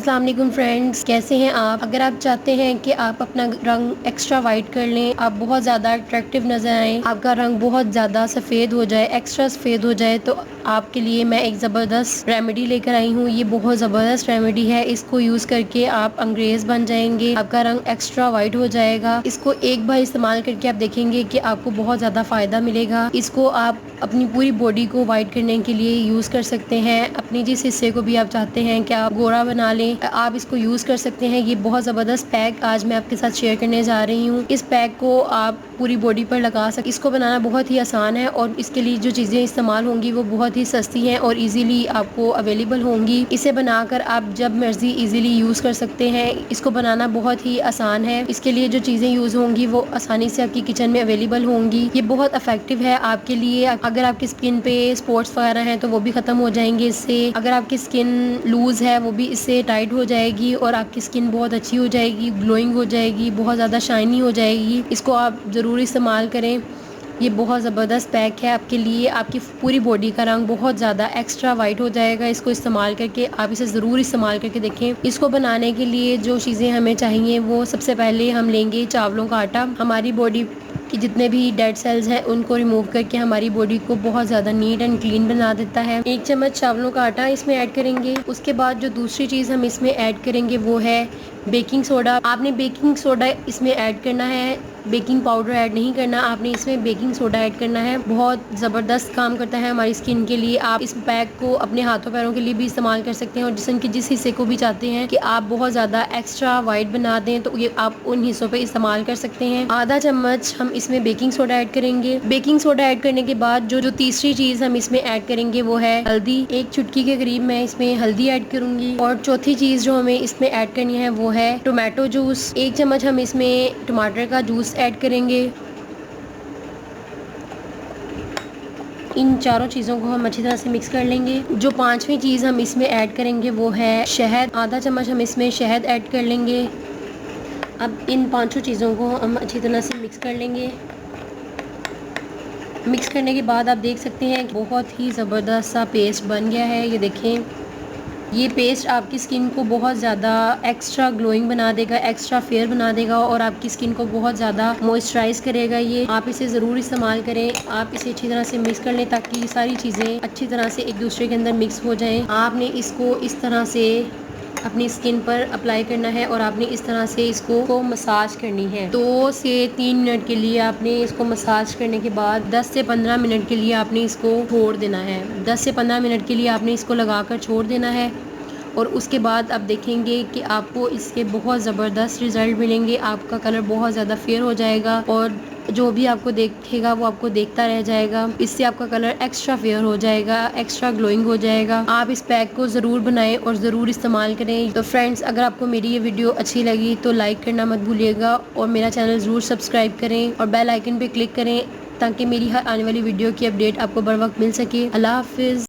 अस्सलाम वालेकुम फ्रेंड्स, कैसे हैं आप। अगर आप चाहते हैं कि आप अपना रंग एक्स्ट्रा वाइट कर लें, आप बहुत ज़्यादा अट्रैक्टिव नज़र आएँ, आपका रंग बहुत ज़्यादा सफ़ेद हो जाए, एक्स्ट्रा सफ़ेद हो जाए, तो आपके लिए मैं एक ज़बरदस्त रेमेडी लेकर आई हूँ। ये बहुत ज़बरदस्त रेमेडी है। इसको यूज़ करके आप अंग्रेज़ बन जाएंगे, आपका रंग एक्स्ट्रा वाइट हो जाएगा। इसको एक बार इस्तेमाल करके आप देखेंगे कि आपको बहुत ज़्यादा फ़ायदा मिलेगा। इसको आप अपनी पूरी बॉडी को वाइट करने के लिए यूज़ कर सकते हैं। अपनी जिस हिस्से को भी आप चाहते हैं कि आप गोरा बना लें, आप इसको यूज़ कर सकते हैं। ये बहुत ज़बरदस्त पैक आज मैं आपके साथ शेयर करने जा रही हूँ। इस पैक को आप पूरी बॉडी पर लगा सकते। इसको बनाना बहुत ही आसान है और इसके लिए जो चीज़ें इस्तेमाल होंगी वो बहुत ही सस्ती हैं और इजीली आपको अवेलेबल होंगी। इसे बनाकर आप जब मर्जी इजीली यूज़ कर सकते हैं। इसको बनाना बहुत ही आसान है। इसके लिए जो चीज़ें यूज़ होंगी वो आसानी से आपकी किचन में अवेलेबल होंगी। ये बहुत इफेक्टिव है आपके लिए। अगर आपकी स्किन पे स्पॉट्स वगैरह हैं तो वो भी ख़त्म हो जाएंगे इससे। अगर आपकी स्किन लूज़ है वो भी इससे टाइट हो जाएगी और आपकी स्किन बहुत अच्छी हो जाएगी, ग्लोइंग हो जाएगी, बहुत ज़्यादा शाइनी हो जाएगी। इसको आप ज़रूर इस्तेमाल करें। ये बहुत ज़बरदस्त पैक है आपके लिए। आपकी पूरी बॉडी का रंग बहुत ज़्यादा एक्स्ट्रा वाइट हो जाएगा। इसको इस्तेमाल करके आप इसे ज़रूर इस्तेमाल करके देखें। इसको बनाने के लिए जो चीज़ें हमें चाहिए वो सबसे पहले हम लेंगे चावलों का आटा। हमारी बॉडी कि जितने भी डेड सेल्स हैं उनको रिमूव करके हमारी बॉडी को बहुत ज़्यादा नीट एंड क्लीन बना देता है। 1 चम्मच चावलों का आटा इसमें ऐड करेंगे। उसके बाद जो दूसरी चीज़ हम इसमें ऐड करेंगे वो है बेकिंग सोडा। आपने बेकिंग सोडा इसमें ऐड करना है, बेकिंग पाउडर ऐड नहीं करना। आपने इसमें बेकिंग सोडा ऐड करना है। बहुत ज़बरदस्त काम करता है हमारी स्किन के लिए। आप इस पैक को अपने हाथों पैरों के लिए भी इस्तेमाल कर सकते हैं और जिस्म के जिस हिस्से को भी चाहते हैं कि आप बहुत ज़्यादा एक्स्ट्रा वाइट बना दें तो ये आप उन हिस्सों पे इस्तेमाल कर सकते हैं। आधा चम्मच हम इसमें बेकिंग सोडा ऐड करेंगे। बेकिंग सोडा ऐड करने के बाद जो तीसरी चीज़ हम इसमें ऐड करेंगे वो है हल्दी। 1 चुटकी के करीब मैं इसमें हल्दी ऐड करूँगी। और चौथी चीज़ जो हमें इसमें ऐड करनी है वो है टोमेटो जूस। 1 चम्मच हम इसमें टमाटर का जूस ऐड करेंगे। इन चारों चीज़ों को हम अच्छी तरह से मिक्स कर लेंगे। जो 5वीं चीज़ हम इसमें ऐड करेंगे वो है शहद। आधा चम्मच हम इसमें शहद ऐड कर लेंगे। अब इन 5 चीज़ों को हम अच्छी तरह से मिक्स कर लेंगे। मिक्स करने के बाद आप देख सकते हैं बहुत ही ज़बरदस्त सा पेस्ट बन गया है। ये देखें, ये पेस्ट आपकी स्किन को बहुत ज़्यादा एक्स्ट्रा ग्लोइंग बना देगा, एक्स्ट्रा फेयर बना देगा और आपकी स्किन को बहुत ज़्यादा मॉइस्चराइज करेगा। ये आप इसे ज़रूर इस्तेमाल करें। आप इसे अच्छी तरह से मिक्स कर लें ताकि ये सारी चीज़ें अच्छी तरह से एक दूसरे के अंदर मिक्स हो जाएं। आपने इसको इस तरह से अपनी स्किन पर अप्लाई करना है और आपने इस तरह से इसको मसाज करनी है। 2 से 3 मिनट के लिए आपने इसको मसाज करने के बाद 10 से 15 मिनट के लिए आपने इसको छोड़ देना है। 10 से 15 मिनट के लिए आपने इसको लगाकर छोड़ देना है और उसके बाद आप देखेंगे कि आपको इसके बहुत ज़बरदस्त रिज़ल्ट मिलेंगे। आपका कलर बहुत ज़्यादा फेयर हो जाएगा और जो भी आपको देखेगा वो आपको देखता रह जाएगा। इससे आपका कलर एक्स्ट्रा फेयर हो जाएगा, एक्स्ट्रा ग्लोइंग हो जाएगा। आप इस पैक को ज़रूर बनाएं और ज़रूर इस्तेमाल करें। तो फ्रेंड्स, अगर आपको मेरी ये वीडियो अच्छी लगी तो लाइक करना मत भूलिएगा और मेरा चैनल ज़रूर सब्सक्राइब करें और बेल आइकन पर क्लिक करें ताकि मेरी हर आने वाली वीडियो की अपडेट आपको बर वक्त मिल सके। अल्लाह हाफिज़।